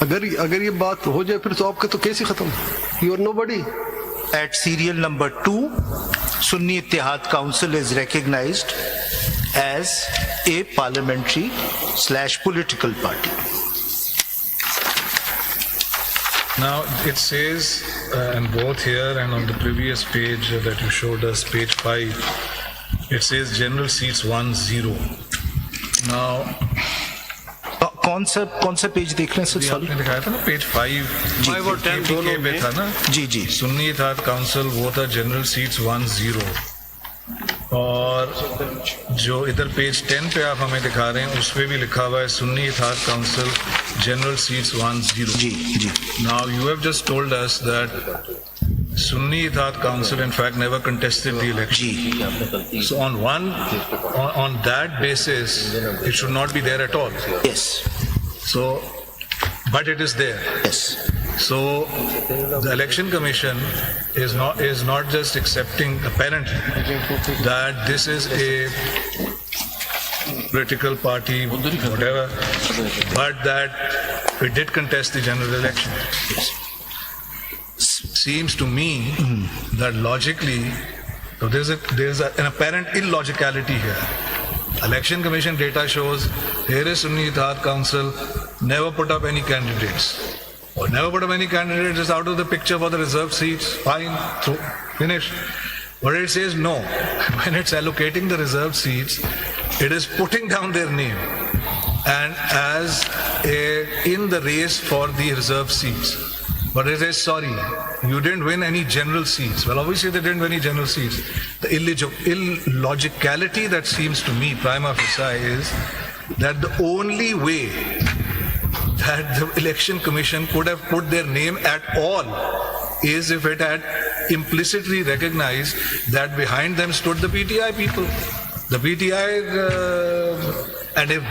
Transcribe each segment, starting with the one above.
अगर ये बात हो जाए फिर तो आपका तो केस ही खत्म, you are nobody. At serial number 2, Sunni Ittihad Council is recognized as a parliamentary/political party. Now it says, and both here and on the previous page that you showed us, page 5, it says general seats 1-0. Now, कौन सा page देख रहे हैं sir? Sorry, आपने दिखाया था ना page 5 और 10 दोनों में था ना। जी जी। सुन्नी इत्तेहाद काउंसिल वो था जनरल सीट्स 1-0, और जो इधर पेज 10 पे आप हमें दिखा रहे हैं उस पे भी लिखा हुआ है Sunni Ittehad council general seats 1-0। जी जी। Now you have just told us that Sunni Ittihad Council in fact never contested the election. जी। So on that basis it should not be there at all. Yes. So but it is there. Yes. So the election commission is not just accepting apparently that this is a political party, whatever, but that it did contest the general election. Yes. Seems to me that logically, so there's an apparent illogicality here. Election Commission data shows here is Sunni Ittihad Council never put up any candidates. Or never put up any candidates is out of the picture for the reserved seats. Fine, so finished. But it says no. When it's allocating the reserved seats, it is putting down their name and as in the race for the reserved seats. But it says, sorry, you didn't win any general seats. Well, obviously they didn't win any general seats. The illogicality that seems to me, prima facie, is that the only way that the election commission could have put their name at all is if it had implicitly recognized that behind them stood the PTI people. The PTI, and if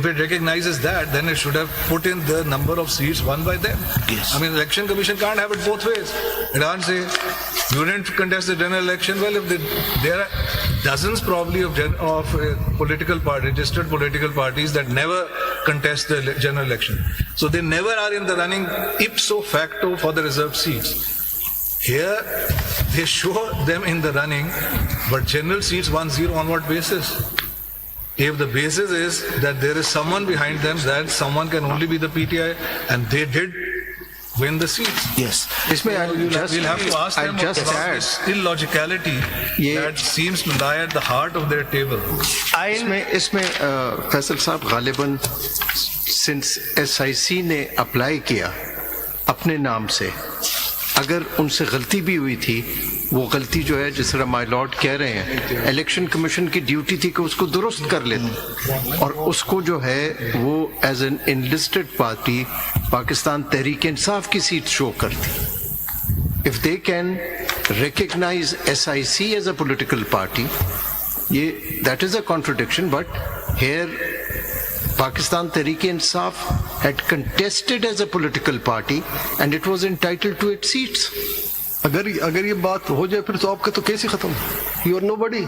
it recognizes that, then it should have put in the number of seats won by them. Yes. I mean, election commission can't have it both ways. It can't say, you didn't contest the general election. Well, if there are dozens probably of registered political parties that never contest the general election. So they never are in the running ipso facto for the reserved seats. Here, they show them in the running, but general seats 1-0 on what basis? If the basis is that there is someone behind them, that someone can only be the PTI, and they did win the seats. Yes. We'll have to ask them about this illogicality that seems to lie at the heart of their table. इसमें फैसल साहब गालिबन since SIC ने apply किया अपने नाम से, अगर उनसे गलती भी हुई थी, वो गलती जो है जिस तरह माय लॉर्ड कह रहे हैं, इलेक्शन कमीशन की ड्यूटी थी कि उसको दुरुस्त कर लेते और उसको जो है वो as an enlisted party Pakistan Tehreek Insaf की सीट शो करती। If they can recognize SIC as a political party, ये that is a contradiction, but here Pakistan Tehreek-e-Insaf had contested as a political party and it was entitled to its seats. अगर ये बात हो जाए फिर तो आपका तो केस ही खत्म, you are nobody.